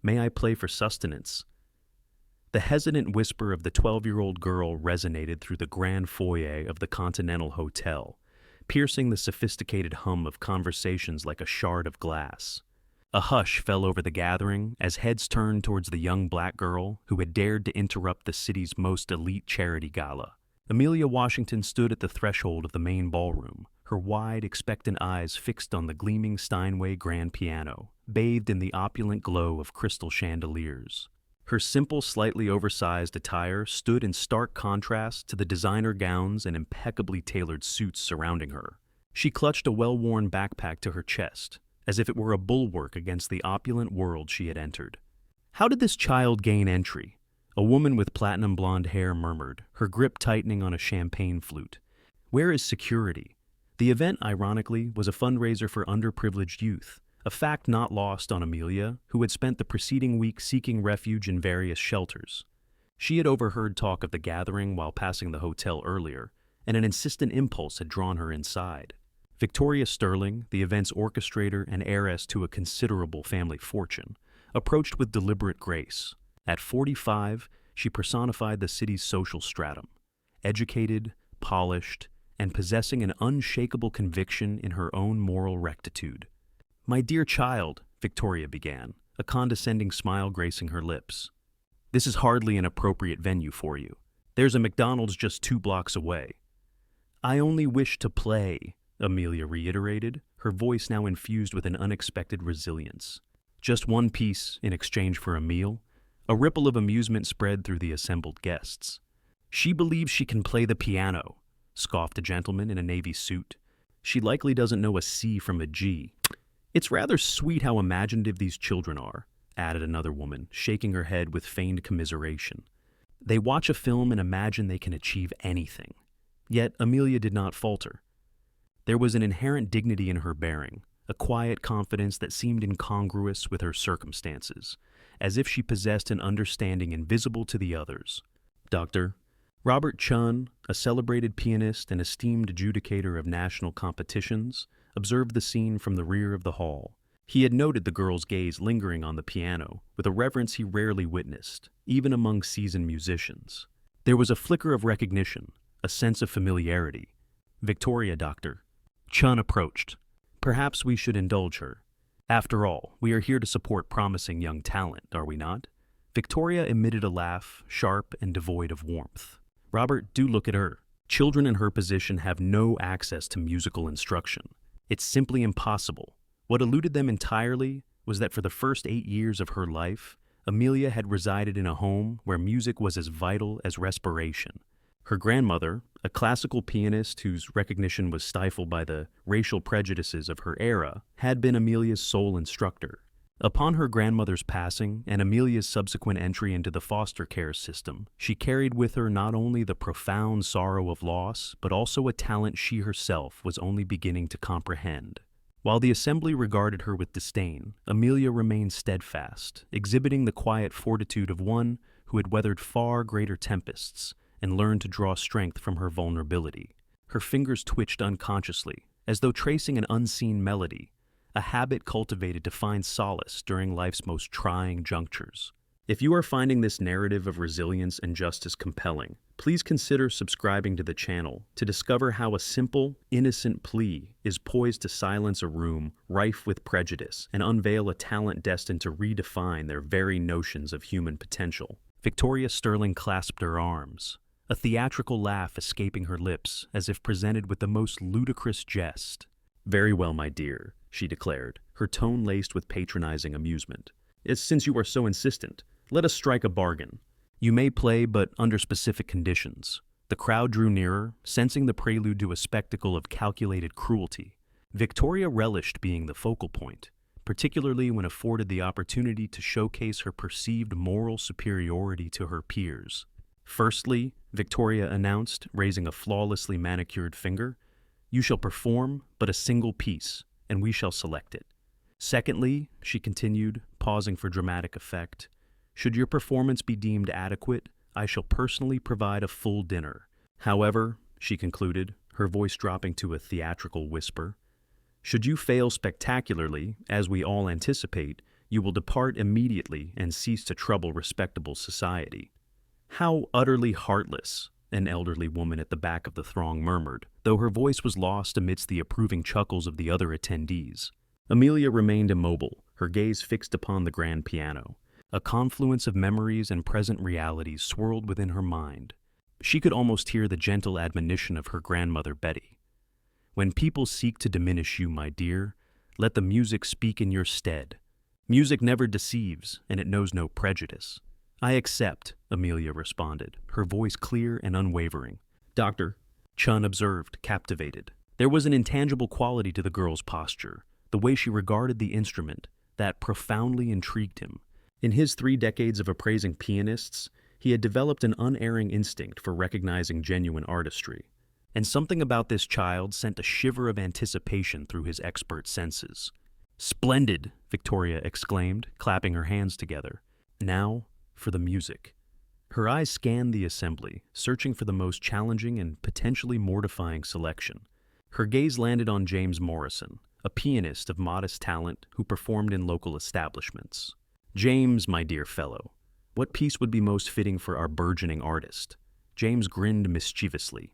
May I play for sustenance?" The hesitant whisper of the 12-year-old girl resonated through the grand foyer of the Continental Hotel, piercing the sophisticated hum of conversations like a shard of glass. A hush fell over the gathering as heads turned towards the young black girl who had dared to interrupt the city's most elite charity gala. Amelia Washington stood at the threshold of the main ballroom, her wide, expectant eyes fixed on the gleaming Steinway grand piano, bathed in the opulent glow of crystal chandeliers. Her simple, slightly oversized attire stood in stark contrast to the designer gowns and impeccably tailored suits surrounding her. She clutched a well-worn backpack to her chest, as if it were a bulwark against the opulent world she had entered. "How did this child gain entry?" A woman with platinum blonde hair murmured, her grip tightening on a champagne flute. "Where is security?" The event, ironically, was a fundraiser for underprivileged youth, a fact not lost on Amelia, who had spent the preceding week seeking refuge in various shelters. She had overheard talk of the gathering while passing the hotel earlier, and an insistent impulse had drawn her inside. Victoria Sterling, the event's orchestrator and heiress to a considerable family fortune, approached with deliberate grace. At 45, she personified the city's social stratum, educated, polished, and possessing an unshakable conviction in her own moral rectitude. "My dear child," Victoria began, a condescending smile gracing her lips. "This is hardly an appropriate venue for you. There's a McDonald's just 2 blocks away." "I only wish to play," Amelia reiterated, her voice now infused with an unexpected resilience. "Just one piece in exchange for a meal?" A ripple of amusement spread through the assembled guests. "She believes she can play the piano," scoffed a gentleman in a navy suit. "She likely doesn't know a C from a G." "It's rather sweet how imaginative these children are," added another woman, shaking her head with feigned commiseration. "They watch a film and imagine they can achieve anything." Yet Amelia did not falter. There was an inherent dignity in her bearing, a quiet confidence that seemed incongruous with her circumstances, as if she possessed an understanding invisible to the others. Dr. Robert Chun, a celebrated pianist and esteemed adjudicator of national competitions, observed the scene from the rear of the hall. He had noted the girl's gaze lingering on the piano with a reverence he rarely witnessed, even among seasoned musicians. There was a flicker of recognition, a sense of familiarity. "Victoria, Doctor." Chun approached. "Perhaps we should indulge her. After all, we are here to support promising young talent, are we not?" Victoria emitted a laugh, sharp and devoid of warmth. "Robert, do look at her. Children in her position have no access to musical instruction. It's simply impossible." What eluded them entirely was that for the first 8 years of her life, Amelia had resided in a home where music was as vital as respiration. Her grandmother, a classical pianist whose recognition was stifled by the racial prejudices of her era, had been Amelia's sole instructor. Upon her grandmother's passing and Amelia's subsequent entry into the foster care system, she carried with her not only the profound sorrow of loss, but also a talent she herself was only beginning to comprehend. While the assembly regarded her with disdain, Amelia remained steadfast, exhibiting the quiet fortitude of one who had weathered far greater tempests and learned to draw strength from her vulnerability. Her fingers twitched unconsciously, as though tracing an unseen melody, a habit cultivated to find solace during life's most trying junctures. If you are finding this narrative of resilience and justice compelling, please consider subscribing to the channel to discover how a simple, innocent plea is poised to silence a room rife with prejudice and unveil a talent destined to redefine their very notions of human potential. Victoria Sterling clasped her arms, a theatrical laugh escaping her lips as if presented with the most ludicrous jest. "Very well, my dear," she declared, her tone laced with patronizing amusement. "Since you are so insistent, let us strike a bargain. You may play, but under specific conditions." The crowd drew nearer, sensing the prelude to a spectacle of calculated cruelty. Victoria relished being the focal point, particularly when afforded the opportunity to showcase her perceived moral superiority to her peers. "Firstly," Victoria announced, raising a flawlessly manicured finger, "you shall perform but a single piece, and we shall select it. Secondly," she continued, pausing for dramatic effect, "should your performance be deemed adequate, I shall personally provide a full dinner. However," she concluded, her voice dropping to a theatrical whisper, "should you fail spectacularly, as we all anticipate, You will depart immediately and cease to trouble respectable society." "How utterly heartless," an elderly woman at the back of the throng murmured, though her voice was lost amidst the approving chuckles of the other attendees. Amelia remained immobile, her gaze fixed upon the grand piano. A confluence of memories and present realities swirled within her mind. She could almost hear the gentle admonition of her grandmother Betty. "When people seek to diminish you, my dear, let the music speak in your stead. Music never deceives, and it knows no prejudice." "I accept," Amelia responded, her voice clear and unwavering. "Doctor," Chun observed, captivated. There was an intangible quality to the girl's posture, the way she regarded the instrument, that profoundly intrigued him. In his 3 decades of appraising pianists, he had developed an unerring instinct for recognizing genuine artistry. And something about this child sent a shiver of anticipation through his expert senses. "Splendid!" Victoria exclaimed, clapping her hands together. "Now for the music." Her eyes scanned the assembly, searching for the most challenging and potentially mortifying selection. Her gaze landed on James Morrison, a pianist of modest talent who performed in local establishments. "James, my dear fellow, what piece would be most fitting for our burgeoning artist?" James grinned mischievously.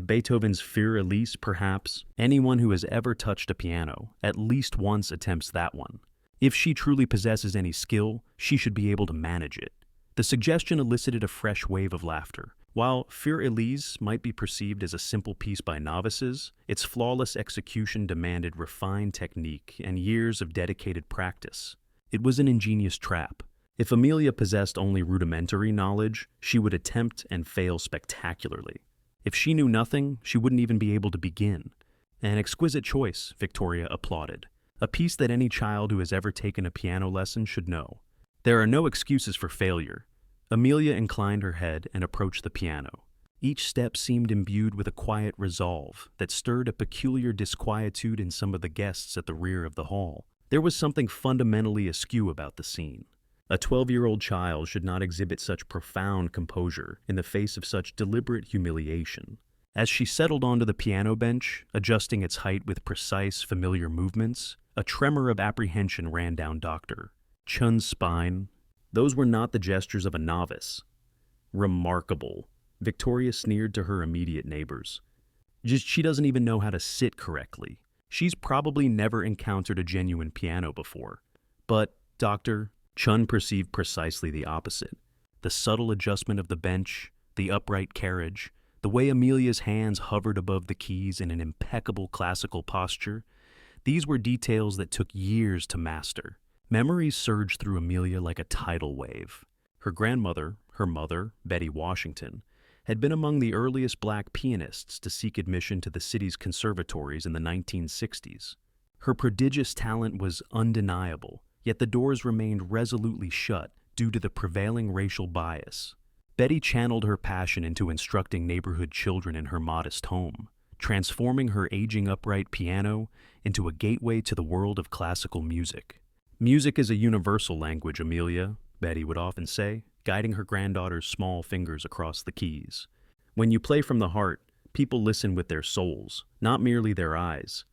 "Beethoven's Für Elise, perhaps. Anyone who has ever touched a piano at least once attempts that one. If she truly possesses any skill, she should be able to manage it." The suggestion elicited a fresh wave of laughter. While Für Elise might be perceived as a simple piece by novices, its flawless execution demanded refined technique and years of dedicated practice. It was an ingenious trap. If Amelia possessed only rudimentary knowledge, she would attempt and fail spectacularly. If she knew nothing, she wouldn't even be able to begin. An exquisite choice, Victoria applauded. A piece that any child who has ever taken a piano lesson should know. There are no excuses for failure. Amelia inclined her head and approached the piano. Each step seemed imbued with a quiet resolve that stirred a peculiar disquietude in some of the guests at the rear of the hall. There was something fundamentally askew about the scene. A 12-year-old child should not exhibit such profound composure in the face of such deliberate humiliation. As she settled onto the piano bench, adjusting its height with precise, familiar movements, a tremor of apprehension ran down Dr. Chun's spine. Those were not the gestures of a novice. "Remarkable," Victoria sneered to her immediate neighbors. She doesn't even know how to sit correctly. She's probably never encountered a genuine piano before." But, Doctor, Chun perceived precisely the opposite. The subtle adjustment of the bench, the upright carriage, the way Amelia's hands hovered above the keys in an impeccable classical posture, these were details that took years to master. Memories surged through Amelia like a tidal wave. Her grandmother, her mother, Betty Washington, had been among the earliest black pianists to seek admission to the city's conservatories in the 1960s. Her prodigious talent was undeniable, yet the doors remained resolutely shut due to the prevailing racial bias. Betty channeled her passion into instructing neighborhood children in her modest home, transforming her aging upright piano into a gateway to the world of classical music. "Music is a universal language, Amelia," Betty would often say, guiding her granddaughter's small fingers across the keys. "When you play from the heart, people listen with their souls, not merely their eyes."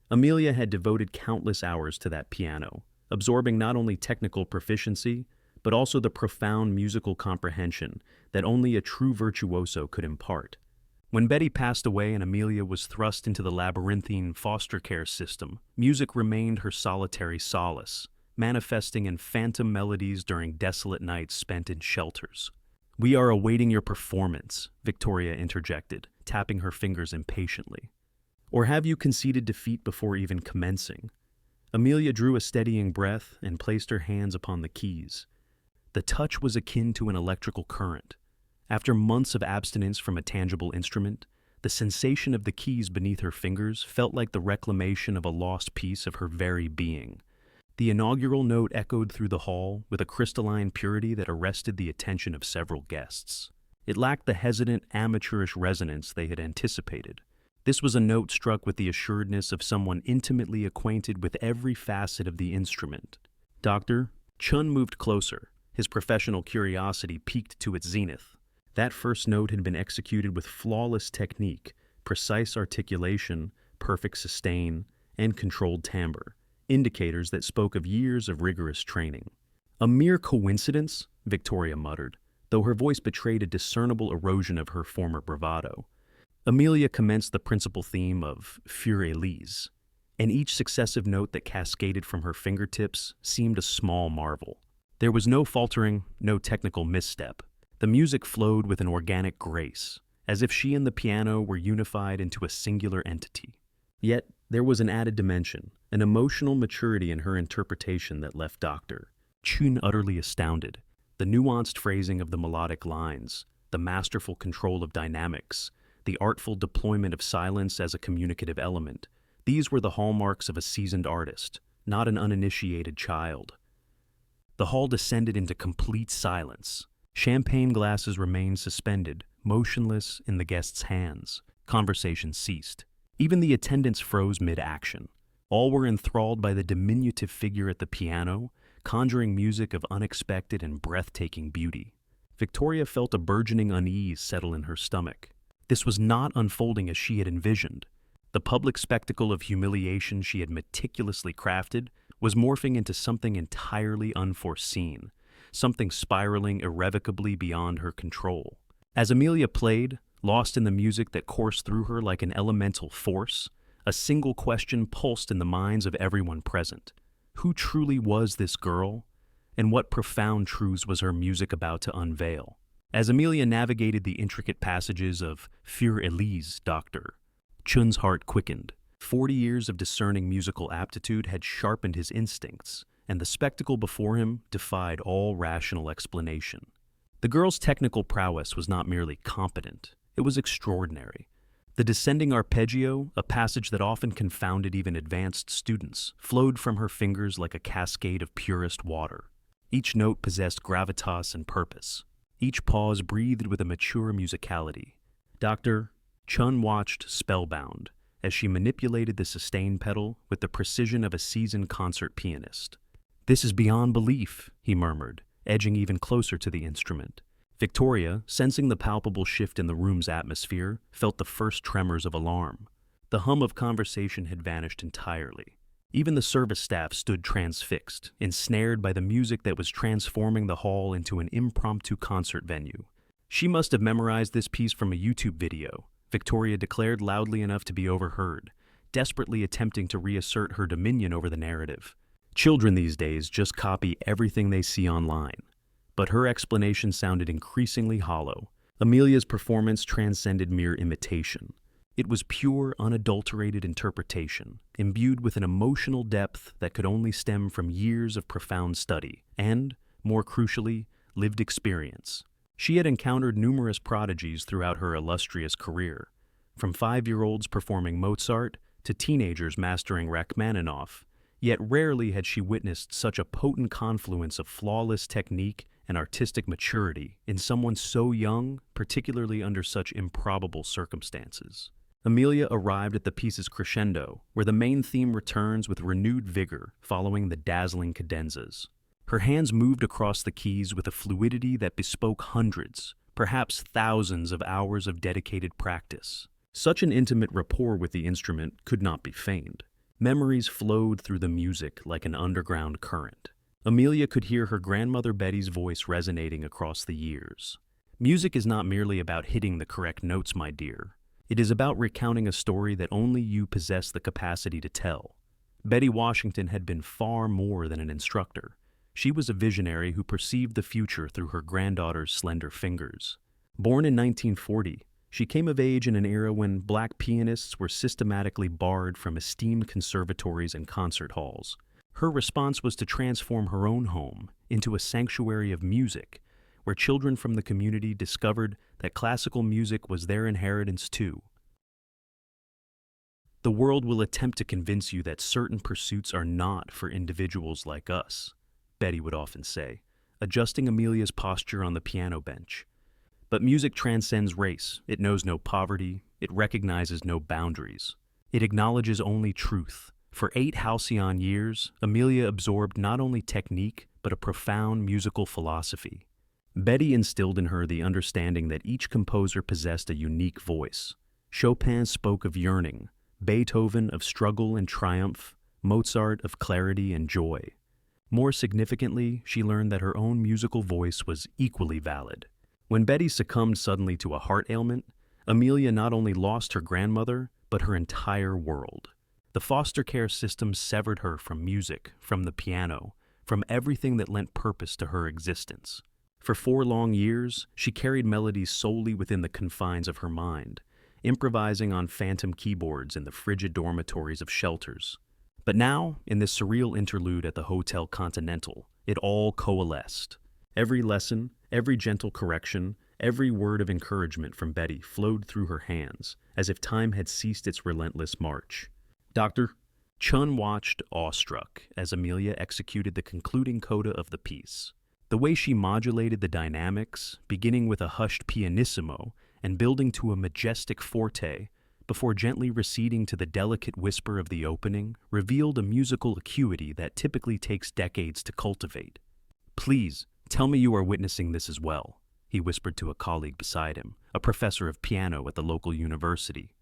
Amelia had devoted countless hours to that piano, absorbing not only technical proficiency, but also the profound musical comprehension that only a true virtuoso could impart. When Betty passed away and Amelia was thrust into the labyrinthine foster care system, music remained her solitary solace, manifesting in phantom melodies during desolate nights spent in shelters. "We are awaiting your performance," Victoria interjected, tapping her fingers impatiently. "Or have you conceded defeat before even commencing?" Amelia drew a steadying breath and placed her hands upon the keys. The touch was akin to an electrical current. After months of abstinence from a tangible instrument, the sensation of the keys beneath her fingers felt like the reclamation of a lost piece of her very being. The inaugural note echoed through the hall with a crystalline purity that arrested the attention of several guests. It lacked the hesitant, amateurish resonance they had anticipated. This was a note struck with the assuredness of someone intimately acquainted with every facet of the instrument. Dr. Chun moved closer, his professional curiosity peaked to its zenith. That first note had been executed with flawless technique, precise articulation, perfect sustain, and controlled timbre. indicators that spoke of years of rigorous training. A mere coincidence, Victoria muttered, though her voice betrayed a discernible erosion of her former bravado. Amelia commenced the principal theme of Für Elise, and each successive note that cascaded from her fingertips seemed a small marvel. There was no faltering, no technical misstep. The music flowed with an organic grace, as if she and the piano were unified into a singular entity. Yet, there was an added dimension, an emotional maturity in her interpretation that left Dr. Chun utterly astounded. The nuanced phrasing of the melodic lines, the masterful control of dynamics, the artful deployment of silence as a communicative element, these were the hallmarks of a seasoned artist, not an uninitiated child. The hall descended into complete silence. Champagne glasses remained suspended, motionless in the guests' hands. Conversation ceased. Even the attendants froze mid-action. All were enthralled by the diminutive figure at the piano, conjuring music of unexpected and breathtaking beauty. Victoria felt a burgeoning unease settle in her stomach. This was not unfolding as she had envisioned. The public spectacle of humiliation she had meticulously crafted was morphing into something entirely unforeseen, something spiraling irrevocably beyond her control. As Amelia played, lost in the music that coursed through her like an elemental force, a single question pulsed in the minds of everyone present. Who truly was this girl, and what profound truths was her music about to unveil? As Amelia navigated the intricate passages of Für Elise, Dr. Chun's heart quickened. 40 years of discerning musical aptitude had sharpened his instincts, and the spectacle before him defied all rational explanation. The girl's technical prowess was not merely competent, it was extraordinary. The descending arpeggio, a passage that often confounded even advanced students, flowed from her fingers like a cascade of purest water. Each note possessed gravitas and purpose. Each pause breathed with a mature musicality. Dr. Chun watched spellbound as she manipulated the sustain pedal with the precision of a seasoned concert pianist. "This is beyond belief," he murmured, edging even closer to the instrument. Victoria, sensing the palpable shift in the room's atmosphere, felt the first tremors of alarm. The hum of conversation had vanished entirely. Even the service staff stood transfixed, ensnared by the music that was transforming the hall into an impromptu concert venue. "She must have memorized this piece from a YouTube video," Victoria declared loudly enough to be overheard, desperately attempting to reassert her dominion over the narrative. Children these days just copy everything they see online. But her explanation sounded increasingly hollow. Amelia's performance transcended mere imitation. It was pure, unadulterated interpretation, imbued with an emotional depth that could only stem from years of profound study and, more crucially, lived experience. She had encountered numerous prodigies throughout her illustrious career, from 5-year-olds performing Mozart to teenagers mastering Rachmaninoff, yet rarely had she witnessed such a potent confluence of flawless technique and artistic maturity in someone so young, particularly under such improbable circumstances. Amelia arrived at the piece's crescendo, where the main theme returns with renewed vigor following the dazzling cadenzas. Her hands moved across the keys with a fluidity that bespoke hundreds, perhaps thousands of hours of dedicated practice. Such an intimate rapport with the instrument could not be feigned. Memories flowed through the music like an underground current. Amelia could hear her grandmother Betty's voice resonating across the years. "Music is not merely about hitting the correct notes, my dear. It is about recounting a story that only you possess the capacity to tell." Betty Washington had been far more than an instructor. She was a visionary who perceived the future through her granddaughter's slender fingers. Born in 1940, she came of age in an era when black pianists were systematically barred from esteemed conservatories and concert halls. Her response was to transform her own home into a sanctuary of music, where children from the community discovered that classical music was their inheritance too. "The world will attempt to convince you that certain pursuits are not for individuals like us," Betty would often say, adjusting Amelia's posture on the piano bench. "But music transcends race. It knows no poverty. It recognizes no boundaries. It acknowledges only truth." For 8 halcyon years, Amelia absorbed not only technique, but a profound musical philosophy. Betty instilled in her the understanding that each composer possessed a unique voice. Chopin spoke of yearning, Beethoven of struggle and triumph, Mozart of clarity and joy. More significantly, she learned that her own musical voice was equally valid. When Betty succumbed suddenly to a heart ailment, Amelia not only lost her grandmother, but her entire world. The foster care system severed her from music, from the piano, from everything that lent purpose to her existence. For 4 long years, she carried melodies solely within the confines of her mind, improvising on phantom keyboards in the frigid dormitories of shelters. But now, in this surreal interlude at the Hotel Continental, it all coalesced. Every lesson, every gentle correction, every word of encouragement from Betty flowed through her hands, as if time had ceased its relentless march. Doctor, Chun watched awestruck as Amelia executed the concluding coda of the piece. The way she modulated the dynamics, beginning with a hushed pianissimo and building to a majestic forte, before gently receding to the delicate whisper of the opening, revealed a musical acuity that typically takes decades to cultivate. "Please, tell me you are witnessing this as well," he whispered to a colleague beside him, a professor of piano at the local university.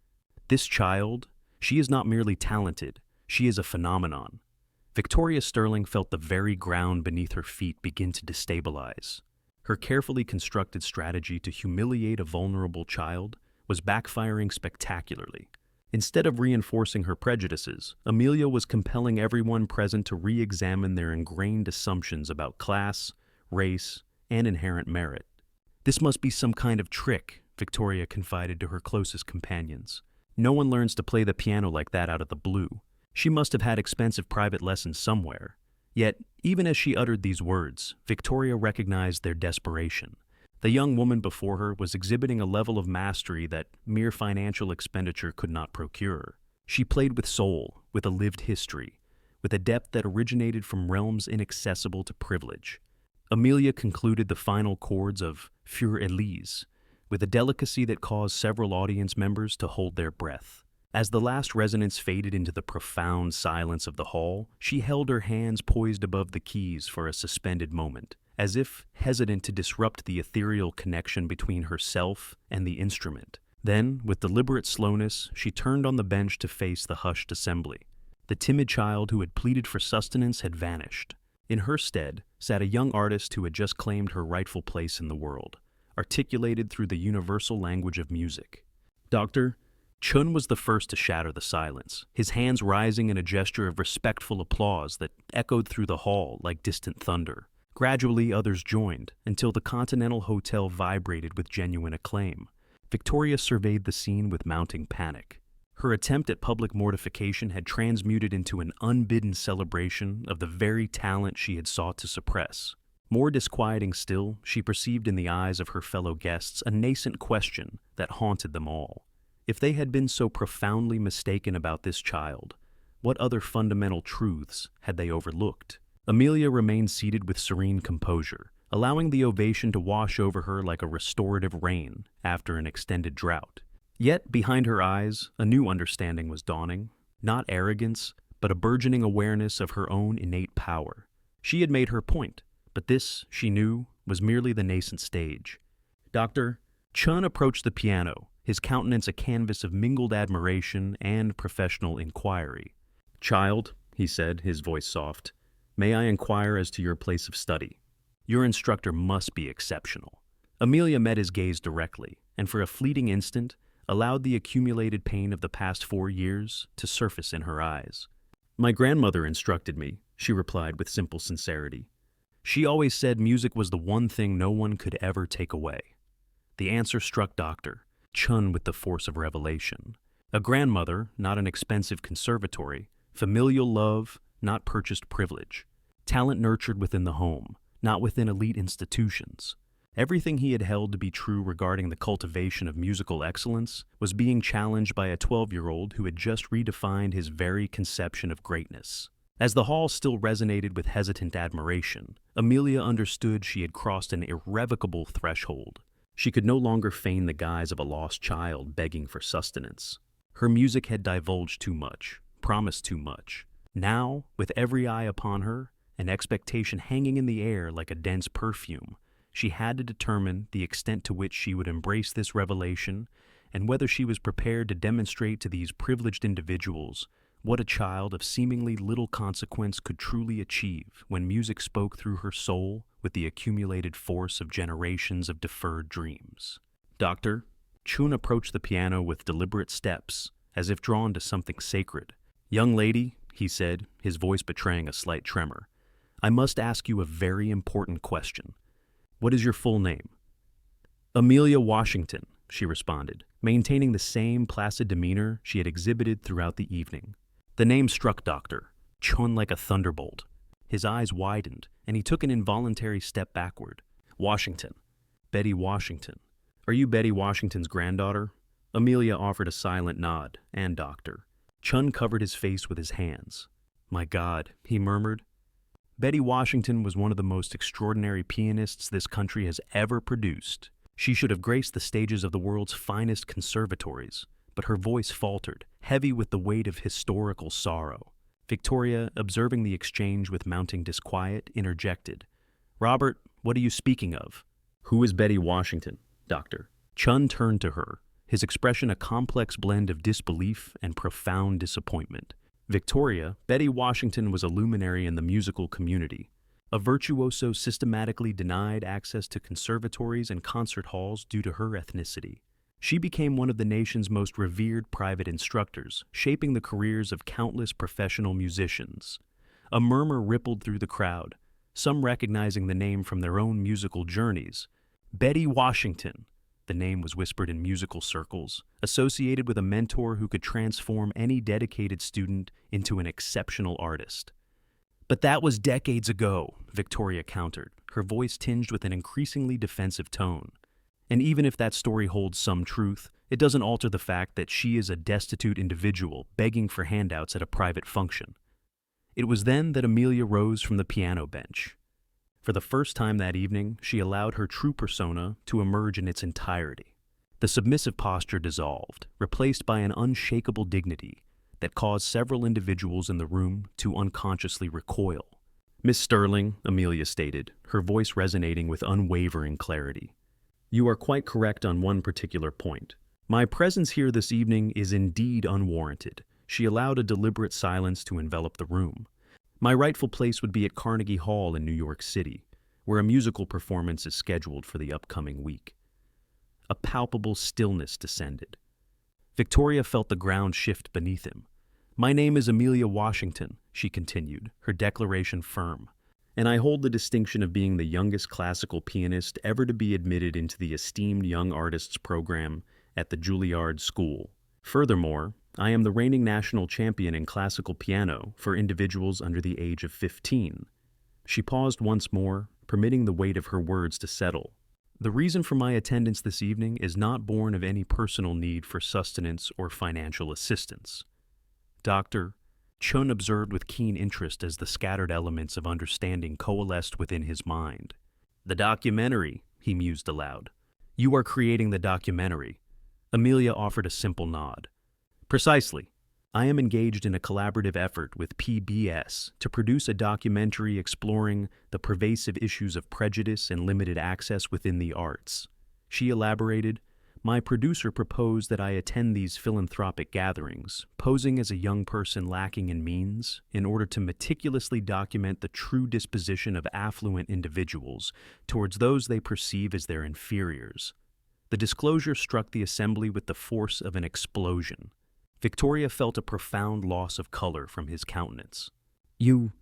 "This child, she is not merely talented, she is a phenomenon." Victoria Sterling felt the very ground beneath her feet begin to destabilize. Her carefully constructed strategy to humiliate a vulnerable child was backfiring spectacularly. Instead of reinforcing her prejudices, Amelia was compelling everyone present to re-examine their ingrained assumptions about class, race, and inherent merit. "This must be some kind of trick," Victoria confided to her closest companions. "No one learns to play the piano like that out of the blue. She must have had expensive private lessons somewhere." Yet, even as she uttered these words, Victoria recognized their desperation. The young woman before her was exhibiting a level of mastery that mere financial expenditure could not procure. She played with soul, with a lived history, with a depth that originated from realms inaccessible to privilege. Amelia concluded the final chords of Für Elise with a delicacy that caused several audience members to hold their breath. As the last resonance faded into the profound silence of the hall, she held her hands poised above the keys for a suspended moment, as if hesitant to disrupt the ethereal connection between herself and the instrument. Then, with deliberate slowness, she turned on the bench to face the hushed assembly. The timid child who had pleaded for sustenance had vanished. In her stead sat a young artist who had just claimed her rightful place in the world, articulated through the universal language of music. Doctor, Chun was the first to shatter the silence, his hands rising in a gesture of respectful applause that echoed through the hall like distant thunder. Gradually, others joined, until the Continental Hotel vibrated with genuine acclaim. Victoria surveyed the scene with mounting panic. Her attempt at public mortification had transmuted into an unbidden celebration of the very talent she had sought to suppress. More disquieting still, she perceived in the eyes of her fellow guests a nascent question that haunted them all. If they had been so profoundly mistaken about this child, what other fundamental truths had they overlooked? Amelia remained seated with serene composure, allowing the ovation to wash over her like a restorative rain after an extended drought. Yet, behind her eyes, a new understanding was dawning, not arrogance, but a burgeoning awareness of her own innate power. She had made her point, but this, she knew, was merely the nascent stage. Dr. Chun approached the piano, his countenance a canvas of mingled admiration and professional inquiry. "Child," he said, his voice soft, "may I inquire as to your place of study? Your instructor must be exceptional." Amelia met his gaze directly, and for a fleeting instant, allowed the accumulated pain of the past 4 years to surface in her eyes. "My grandmother instructed me," she replied with simple sincerity. "She always said music was the one thing no one could ever take away." The answer struck Dr. Chun with the force of revelation. A grandmother, not an expensive conservatory, familial love, not purchased privilege, talent nurtured within the home, not within elite institutions. Everything he had held to be true regarding the cultivation of musical excellence was being challenged by a 12-year-old who had just redefined his very conception of greatness. As the hall still resonated with hesitant admiration, Amelia understood she had crossed an irrevocable threshold. She could no longer feign the guise of a lost child begging for sustenance. Her music had divulged too much, promised too much. Now, with every eye upon her, an expectation hanging in the air like a dense perfume, she had to determine the extent to which she would embrace this revelation and whether she was prepared to demonstrate to these privileged individuals What a child of seemingly little consequence could truly achieve when music spoke through her soul with the accumulated force of generations of deferred dreams. Doctor, Chun approached the piano with deliberate steps, as if drawn to something sacred. Young lady, he said, his voice betraying a slight tremor, I must ask you a very important question. What is your full name? Amelia Washington, she responded, maintaining the same placid demeanor she had exhibited throughout the evening. The name struck Doctor Chun like a thunderbolt. His eyes widened, and he took an involuntary step backward. Washington. Betty Washington. Are you Betty Washington's granddaughter? Amelia offered a silent nod, and Doctor. Chun covered his face with his hands. My God, he murmured. Betty Washington was one of the most extraordinary pianists this country has ever produced. She should have graced the stages of the world's finest conservatories, but her voice faltered, heavy with the weight of historical sorrow. Victoria, observing the exchange with mounting disquiet, interjected. Robert, what are you speaking of? Who is Betty Washington, Doctor? Chun turned to her, his expression a complex blend of disbelief and profound disappointment. Victoria, Betty Washington was a luminary in the musical community. A virtuoso systematically denied access to conservatories and concert halls due to her ethnicity. She became one of the nation's most revered private instructors, shaping the careers of countless professional musicians. A murmur rippled through the crowd, some recognizing the name from their own musical journeys. Betty Washington, the name was whispered in musical circles, associated with a mentor who could transform any dedicated student into an exceptional artist. But that was decades ago, Victoria countered, her voice tinged with an increasingly defensive tone. And even if that story holds some truth, it doesn't alter the fact that she is a destitute individual begging for handouts at a private function. It was then that Amelia rose from the piano bench. For the first time that evening, she allowed her true persona to emerge in its entirety. The submissive posture dissolved, replaced by an unshakable dignity that caused several individuals in the room to unconsciously recoil. Miss Sterling, Amelia stated, her voice resonating with unwavering clarity. You are quite correct on one particular point. My presence here this evening is indeed unwarranted. She allowed a deliberate silence to envelop the room. My rightful place would be at Carnegie Hall in New York City, where a musical performance is scheduled for the upcoming week. A palpable stillness descended. Victoria felt the ground shift beneath him. My name is Amelia Washington, she continued, her declaration firm, and I hold the distinction of being the youngest classical pianist ever to be admitted into the esteemed Young Artists program at the Juilliard School. Furthermore, I am the reigning national champion in classical piano for individuals under the age of 15. She paused once more, permitting the weight of her words to settle. The reason for my attendance this evening is not born of any personal need for sustenance or financial assistance. Doctor, Chun observed with keen interest as the scattered elements of understanding coalesced within his mind. The documentary, he mused aloud. You are creating the documentary. Amelia offered a simple nod. Precisely. I am engaged in a collaborative effort with PBS to produce a documentary exploring the pervasive issues of prejudice and limited access within the arts. She elaborated, my producer proposed that I attend these philanthropic gatherings, posing as a young person lacking in means, in order to meticulously document the true disposition of affluent individuals towards those they perceive as their inferiors. The disclosure struck the assembly with the force of an explosion. Victoria felt a profound loss of color from his countenance. You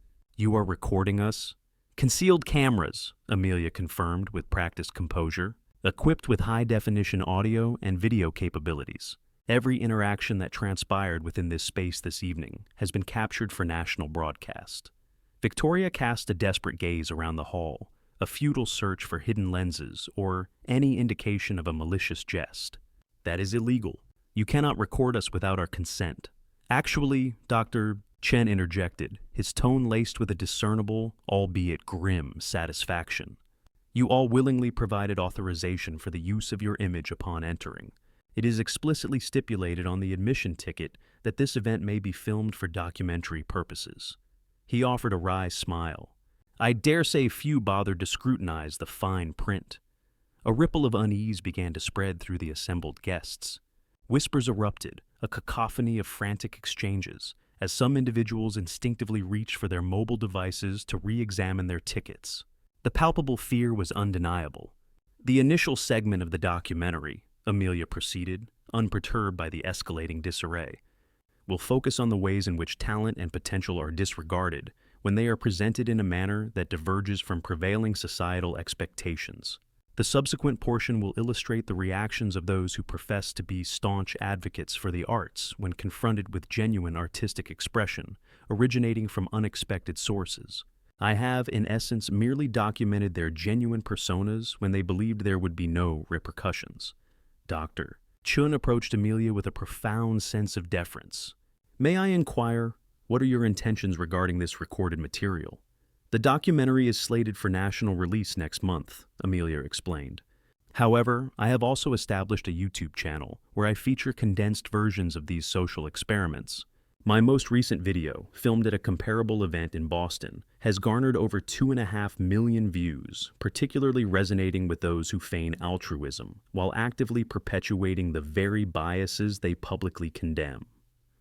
are recording us? Concealed cameras, Amelia confirmed with practiced composure, equipped with high-definition audio and video capabilities. Every interaction that transpired within this space this evening has been captured for national broadcast. Victoria cast a desperate gaze around the hall, a futile search for hidden lenses or any indication of a malicious jest. That is illegal. You cannot record us without our consent. Actually, Dr. Chen interjected, his tone laced with a discernible, albeit grim, satisfaction. You all willingly provided authorization for the use of your image upon entering. It is explicitly stipulated on the admission ticket that this event may be filmed for documentary purposes. He offered a wry smile. I dare say few bothered to scrutinize the fine print. A ripple of unease began to spread through the assembled guests. Whispers erupted, a cacophony of frantic exchanges, as some individuals instinctively reach for their mobile devices to re-examine their tickets. The palpable fear was undeniable. The initial segment of the documentary, Amelia proceeded, unperturbed by the escalating disarray, will focus on the ways in which talent and potential are disregarded when they are presented in a manner that diverges from prevailing societal expectations. The subsequent portion will illustrate the reactions of those who profess to be staunch advocates for the arts when confronted with genuine artistic expression originating from unexpected sources. I have, in essence, merely documented their genuine personas when they believed there would be no repercussions. Dr. Chun approached Amelia with a profound sense of deference. May I inquire, what are your intentions regarding this recorded material? The documentary is slated for national release next month, Amelia explained. However, I have also established a YouTube channel where I feature condensed versions of these social experiments. My most recent video, filmed at a comparable event in Boston, has garnered over 2.5 million views, particularly resonating with those who feign altruism, while actively perpetuating the very biases they publicly condemn.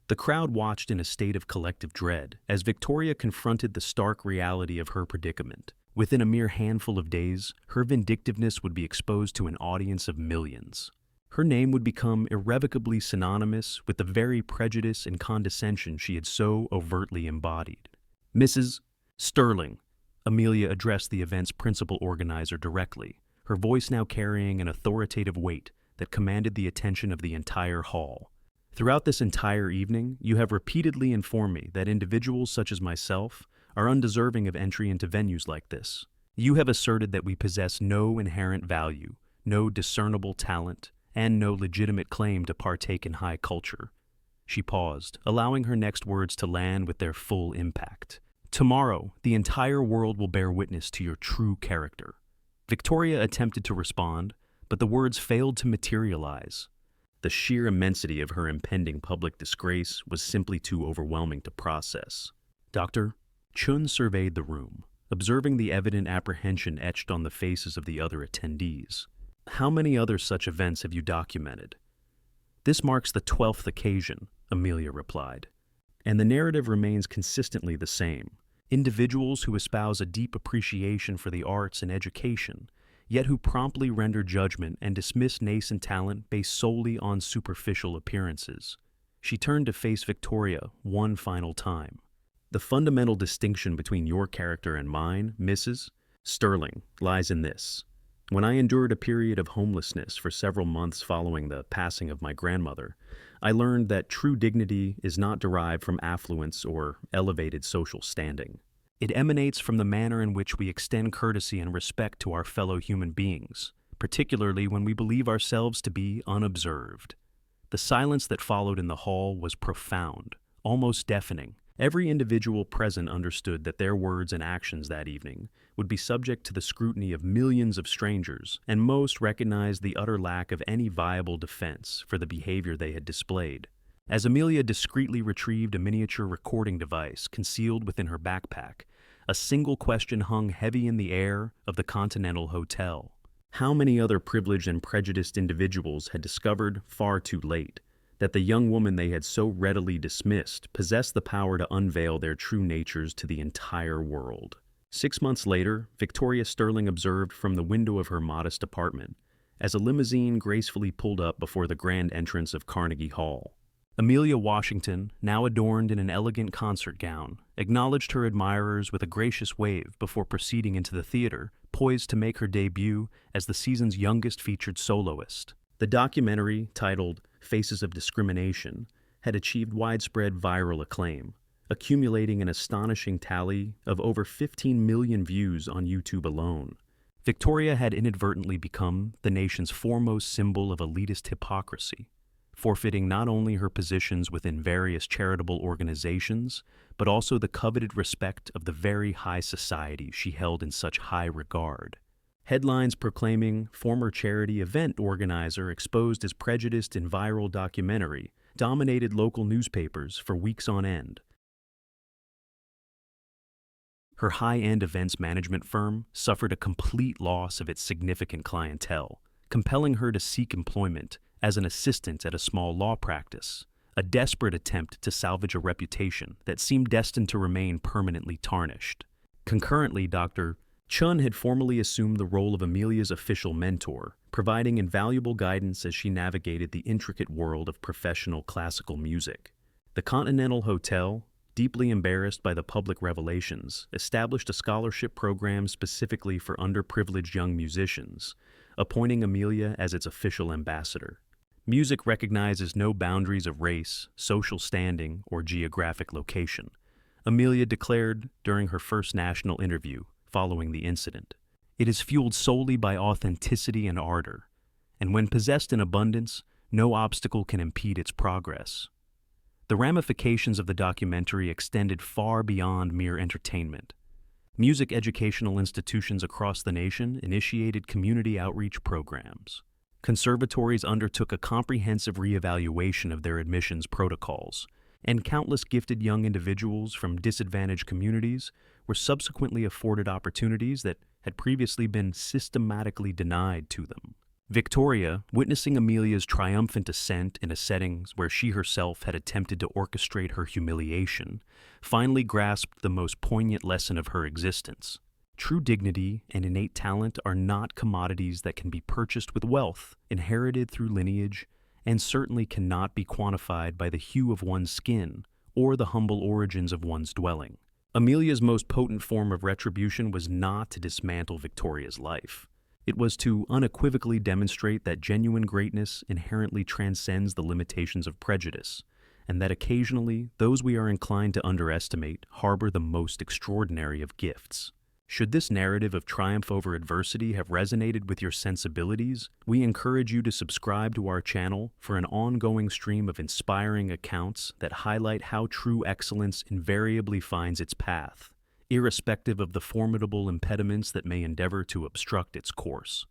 The crowd watched in a state of collective dread as Victoria confronted the stark reality of her predicament. Within a mere handful of days, her vindictiveness would be exposed to an audience of millions. Her name would become irrevocably synonymous with the very prejudice and condescension she had so overtly embodied. Mrs. Sterling, Amelia addressed the event's principal organizer directly, her voice now carrying an authoritative weight that commanded the attention of the entire hall. Throughout this entire evening, you have repeatedly informed me that individuals such as myself are undeserving of entry into venues like this. You have asserted that we possess no inherent value, no discernible talent, and no legitimate claim to partake in high culture. She paused, allowing her next words to land with their full impact. Tomorrow, the entire world will bear witness to your true character. Victoria attempted to respond, but the words failed to materialize. The sheer immensity of her impending public disgrace was simply too overwhelming to process. Dr. Chun surveyed the room, observing the evident apprehension etched on the faces of the other attendees. How many other such events have you documented? This marks the 12th occasion, Amelia replied. And the narrative remains consistently the same. Individuals who espouse a deep appreciation for the arts and education, yet who promptly render judgment and dismiss nascent talent based solely on superficial appearances. She turned to face Victoria one final time. The fundamental distinction between your character and mine, Mrs. Sterling, lies in this. When I endured a period of homelessness for several months following the passing of my grandmother, I learned that true dignity is not derived from affluence or elevated social standing. It emanates from the manner in which we extend courtesy and respect to our fellow human beings, particularly when we believe ourselves to be unobserved. The silence that followed in the hall was profound, almost deafening. Every individual present understood that their words and actions that evening would be subject to the scrutiny of millions of strangers, and most recognized the utter lack of any viable defense for the behavior they had displayed. As Amelia discreetly retrieved a miniature recording device concealed within her backpack, a single question hung heavy in the air of the Continental Hotel. How many other privileged and prejudiced individuals had discovered, far too late, that the young woman they had so readily dismissed possessed the power to unveil their true natures to the entire world? 6 months later, Victoria Sterling observed from the window of her modest apartment as a limousine gracefully pulled up before the grand entrance of Carnegie Hall. Amelia Washington, now adorned in an elegant concert gown, acknowledged her admirers with a gracious wave before proceeding into the theater, poised to make her debut as the season's youngest featured soloist. The documentary, titled Faces of Discrimination, had achieved widespread viral acclaim, accumulating an astonishing tally of over 15 million views on YouTube alone. Victoria had inadvertently become the nation's foremost symbol of elitist hypocrisy, forfeiting not only her positions within various charitable organizations, but also the coveted respect of the very high society she held in such high regard. Headlines proclaiming former charity event organizer exposed as prejudiced in viral documentary dominated local newspapers for weeks on end. Her high-end events management firm suffered a complete loss of its significant clientele, compelling her to seek employment as an assistant at a small law practice, a desperate attempt to salvage a reputation that seemed destined to remain permanently tarnished. Concurrently, Dr. Chun had formally assumed the role of Amelia's official mentor, providing invaluable guidance as she navigated the intricate world of professional classical music. The Continental Hotel, deeply embarrassed by the public revelations, established a scholarship program specifically for underprivileged young musicians, appointing Amelia as its official ambassador. Music recognizes no boundaries of race, social standing, or geographic location, Amelia declared during her first national interview following the incident. It is fueled solely by authenticity and ardor, and when possessed in abundance, no obstacle can impede its progress. The ramifications of the documentary extended far beyond mere entertainment. Music educational institutions across the nation initiated community outreach programs. Conservatories undertook a comprehensive reevaluation of their admissions protocols, and countless gifted young individuals from disadvantaged communities were subsequently afforded opportunities that had previously been systematically denied to them. Victoria, witnessing Amelia's triumphant ascent in a setting where she herself had attempted to orchestrate her humiliation, finally grasped the most poignant lesson of her existence. True dignity and innate talent are not commodities that can be purchased with wealth, inherited through lineage, and certainly cannot be quantified by the hue of one's skin or the humble origins of one's dwelling. Amelia's most potent form of retribution was not to dismantle Victoria's life. It was to unequivocally demonstrate that genuine greatness inherently transcends the limitations of prejudice, and that occasionally those we are inclined to underestimate harbor the most extraordinary of gifts. Should this narrative of triumph over adversity have resonated with your sensibilities, we encourage you to subscribe to our channel for an ongoing stream of inspiring accounts that highlight how true excellence invariably finds its path, irrespective of the formidable impediments that may endeavor to obstruct its course.